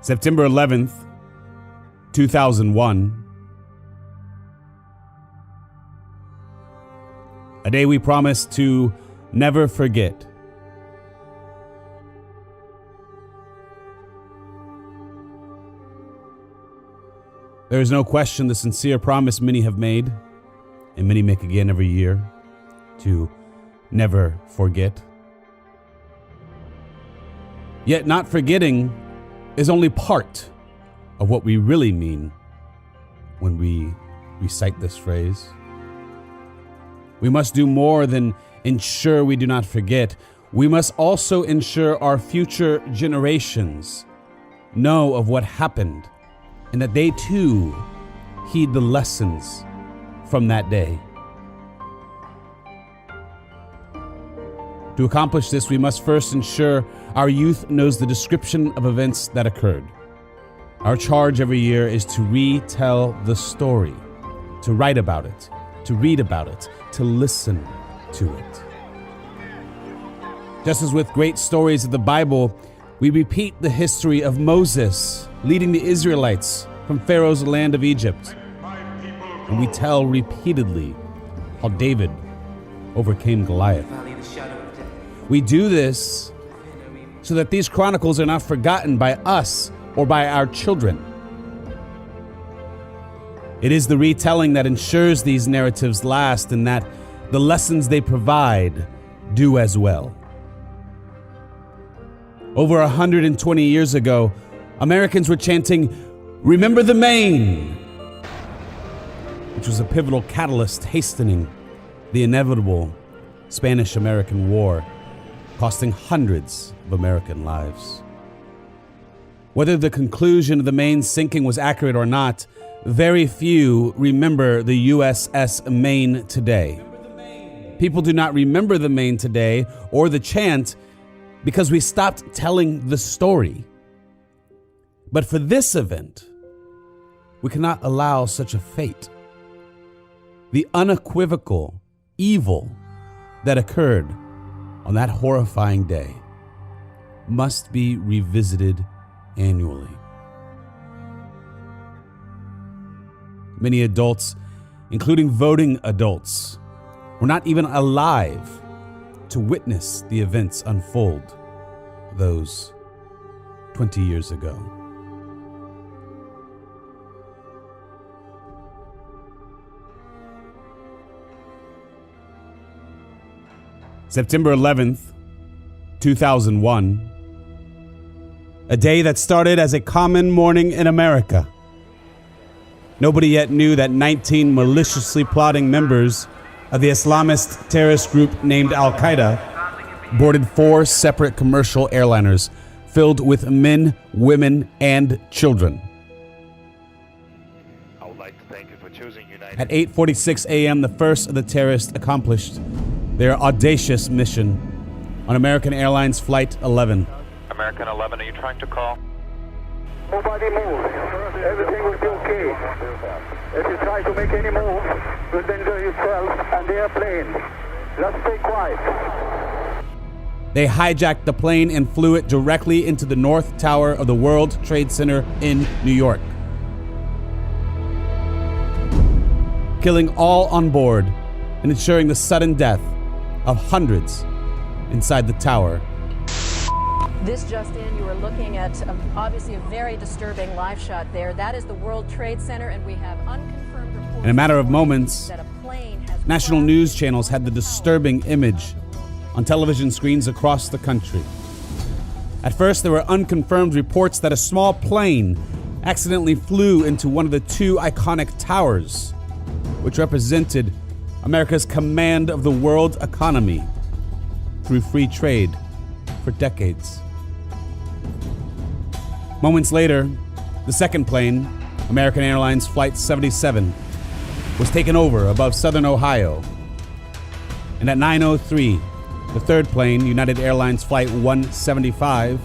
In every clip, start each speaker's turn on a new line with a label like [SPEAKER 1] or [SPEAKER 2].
[SPEAKER 1] September 11th, 2001. A day we promise to never forget. There is no question the sincere promise many have made, and many make again every year, to never forget. Yet not forgetting is only part of what we really mean when we recite this phrase. We must do more than ensure we do not forget. We must also ensure our future generations know of what happened and that they too heed the lessons from that day. To accomplish this, we must first ensure our youth knows the description of events that occurred. Our charge every year is to retell the story, to write about it, to read about it, to listen to it. Just as with great stories of the Bible, we repeat the history of Moses leading the Israelites from Pharaoh's land of Egypt. And we tell repeatedly how David overcame Goliath. We do this so that these chronicles are not forgotten by us or by our children. It is the retelling that ensures these narratives last and that the lessons they provide do as well. Over 120 years ago, Americans were chanting, "Remember the Maine," which was a pivotal catalyst hastening the inevitable Spanish-American War, costing hundreds of American lives. Whether the conclusion of the Maine's sinking was accurate or not, very few remember the USS Maine today. People do not remember the Maine today or the chant because we stopped telling the story. But for this event, we cannot allow such a fate. The unequivocal evil that occurred on that horrifying day must be revisited annually. Many adults, including voting adults, were not even alive to witness the events unfold those 20 years ago. September 11th, 2001. A day that started as a common morning in America. Nobody yet knew that 19 maliciously plotting members of the Islamist terrorist group named Al-Qaeda boarded 4 separate commercial airliners filled with men, women, and children.
[SPEAKER 2] I would like to thank you for choosing United.
[SPEAKER 1] At 8:46 a.m., the first of the terrorists accomplished their audacious mission on American Airlines Flight 11.
[SPEAKER 2] American 11, are you trying to call?
[SPEAKER 3] Nobody move. Everything will be okay. If you try to make any move, you'll danger yourself and the airplane. Just stay quiet.
[SPEAKER 1] They hijacked the plane and flew it directly into the North Tower of the World Trade Center in New York, killing all on board and ensuring the sudden death of hundreds inside the tower.
[SPEAKER 4] This just in, you are looking at obviously a very disturbing live shot there. That is the World Trade Center, and we have unconfirmed reports.
[SPEAKER 1] In a matter of moments,
[SPEAKER 4] that a plane has
[SPEAKER 1] national news channels had the disturbing image on television screens across the country. At first, there were unconfirmed reports that a small plane accidentally flew into one of the 2 iconic towers, which represented America's command of the world economy through free trade for decades. Moments later, the second plane, American Airlines Flight 77, was taken over above southern Ohio. And at 9:03, the third plane, United Airlines Flight 175,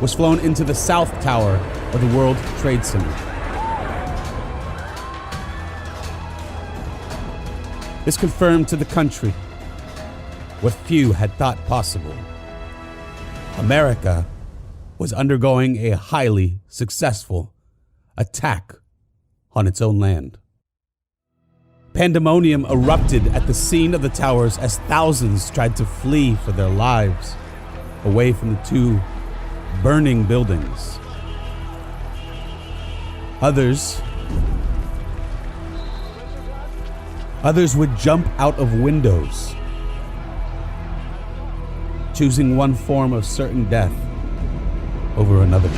[SPEAKER 1] was flown into the South Tower of the World Trade Center. This confirmed to the country what few had thought possible. America was undergoing a highly successful attack on its own land. Pandemonium erupted at the scene of the towers as thousands tried to flee for their lives away from the two burning buildings. Others would jump out of windows, choosing one form of certain death over another.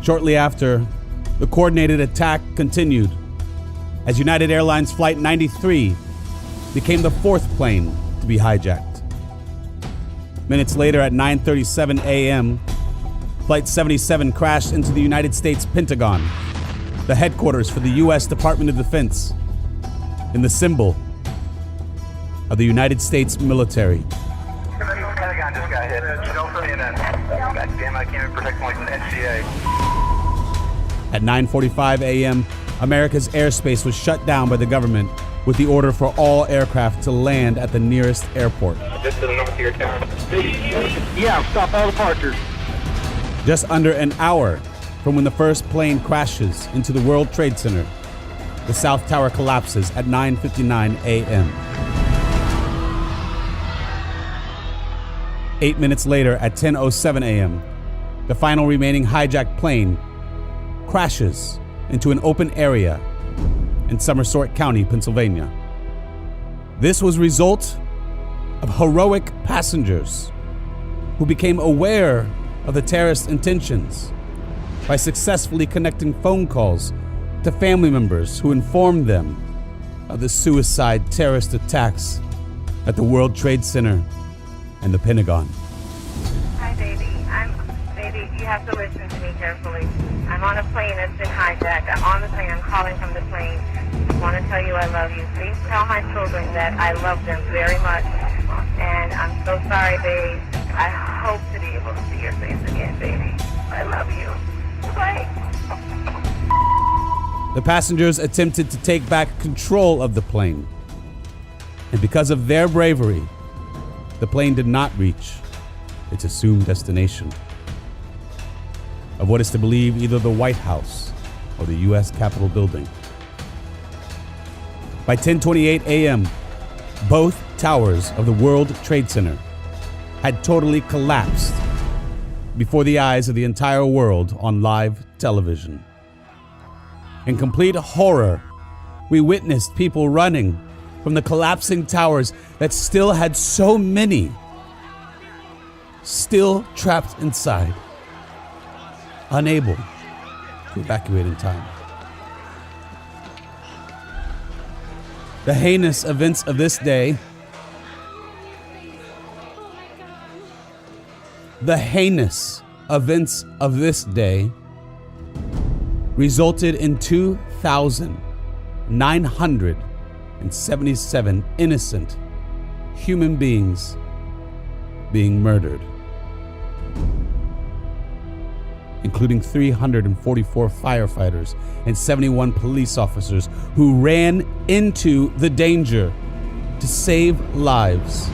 [SPEAKER 1] Shortly after, the coordinated attack continued as United Airlines Flight 93 became the fourth plane to be hijacked. Minutes later at 9:37 a.m., Flight 77 crashed into the United States Pentagon, the headquarters for the U.S. Department of Defense, in the symbol of the United States military.
[SPEAKER 2] Pentagon just got hit. God damn, I can't even protect like an NCA.
[SPEAKER 1] At 9:45 a.m., America's airspace was shut down by the government with the order for all aircraft to land at the nearest airport.
[SPEAKER 2] Just to the north of your town.
[SPEAKER 3] Yeah, stop all departures.
[SPEAKER 1] Just under an hour from when the first plane crashes into the World Trade Center, the South Tower collapses at 9:59 a.m. 8 minutes later at 10:07 a.m., the final remaining hijacked plane crashes into an open area in Somerset County, Pennsylvania. This was a result of heroic passengers who became aware of the terrorist intentions by successfully connecting phone calls to family members who informed them of the suicide terrorist attacks at the World Trade Center and the Pentagon.
[SPEAKER 5] Hi, baby. Baby, you have to listen to me carefully. I'm on a plane that's been hijacked. I'm on the plane. I'm calling from the plane. I want to tell you I love you. Please tell my children that I love them very much. And I'm so sorry, babe. I hope to be able to see your face again, baby. I love you. Bye.
[SPEAKER 1] The passengers attempted to take back control of the plane. And because of their bravery, the plane did not reach its assumed destination of what is to believe either the White House or the U.S. Capitol building. By 10:28 a.m., both towers of the World Trade Center had totally collapsed before the eyes of the entire world on live television. In complete horror, we witnessed people running from the collapsing towers that still had so many still trapped inside, unable to evacuate in time. The heinous events of this day resulted in 2,977 innocent human beings being murdered, including 344 firefighters and 71 police officers who ran into the danger to save lives,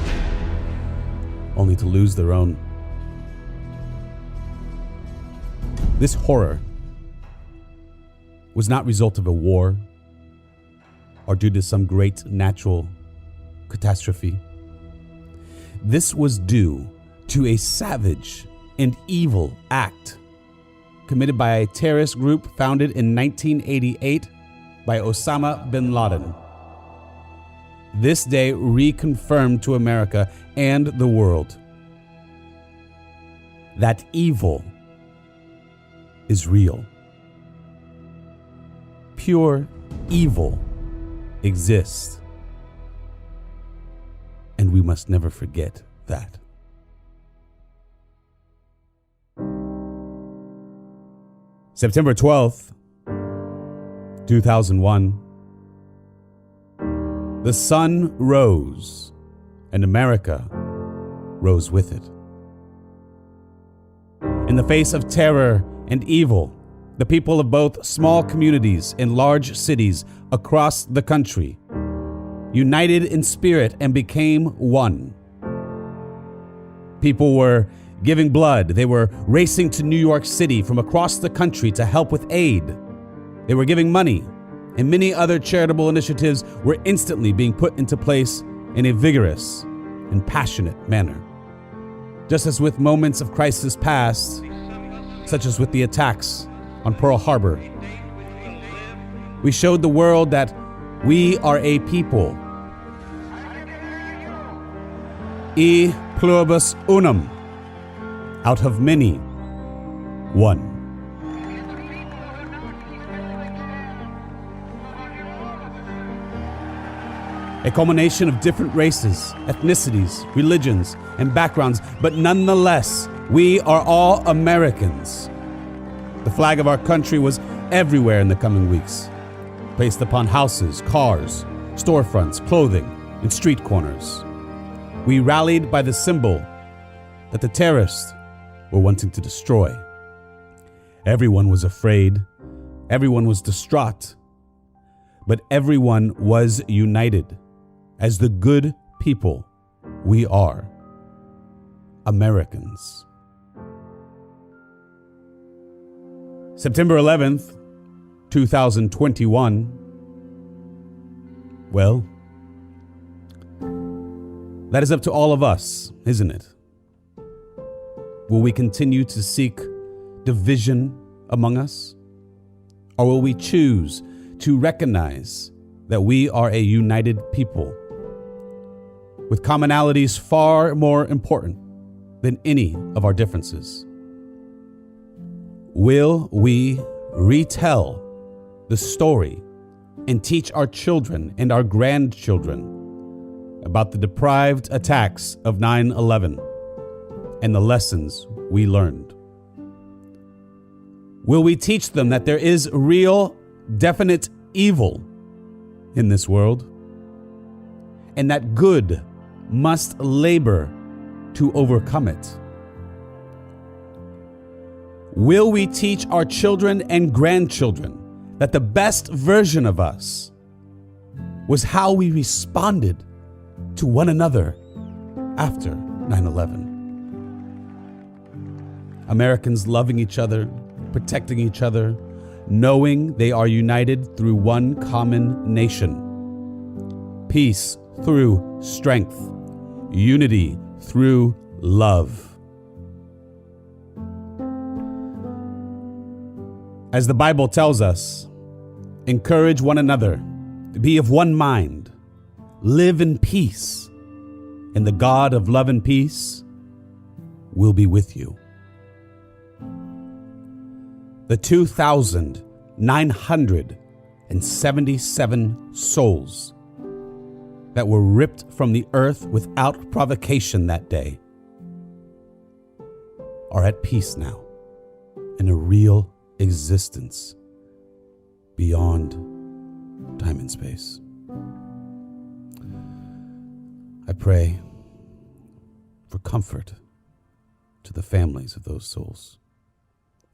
[SPEAKER 1] only to lose their own. This horror was not a result of a war or due to some great natural catastrophe. This was due to a savage and evil act committed by a terrorist group founded in 1988 by Osama bin Laden. This day reconfirmed to America and the world that evil is real. Pure evil exists, and we must never forget that. September 12th, 2001. The sun rose, and America rose with it. In the face of terror and evil, the people of both small communities and large cities across the country united in spirit and became one. People were giving blood. They were racing to New York City from across the country to help with aid. They were giving money, and many other charitable initiatives were instantly being put into place in a vigorous and passionate manner. Just as with moments of crisis past, such as with the attacks on Pearl Harbor, we showed the world that we are a people. E pluribus unum, out of many, one. A culmination of different races, ethnicities, religions, and backgrounds, but nonetheless, we are all Americans. The flag of our country was everywhere in the coming weeks, placed upon houses, cars, storefronts, clothing, and street corners. We rallied by the symbol that the terrorists were wanting to destroy. Everyone was afraid, everyone was distraught, but everyone was united. As the good people we are, Americans. September 11th, 2021. Well, that is up to all of us, isn't it? Will we continue to seek division among us? Or will we choose to recognize that we are a united people with commonalities far more important than any of our differences? Will we retell the story and teach our children and our grandchildren about the deprived attacks of 9/11 and the lessons we learned? Will we teach them that there is real, definite evil in this world, and that good must labor to overcome it? Will we teach our children and grandchildren that the best version of us was how we responded to one another after 9/11? Americans loving each other, protecting each other, knowing they are united through one common nation. Peace through strength, unity through love. As the Bible tells us, encourage one another, be of one mind, live in peace, and the God of love and peace will be with you. The 2,977 souls that were ripped from the earth without provocation that day are at peace now in a real existence beyond time and space. I pray for comfort to the families of those souls,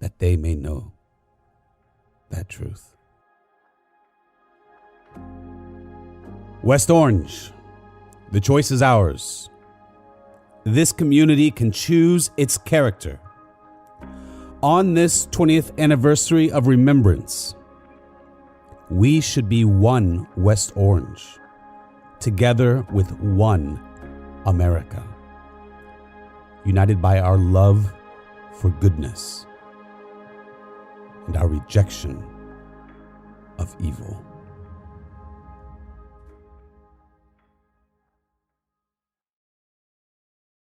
[SPEAKER 1] that they may know that truth. West Orange, the choice is ours. This community can choose its character. On this 20th anniversary of remembrance, we should be one West Orange, together with one America, united by our love for goodness and our rejection of evil.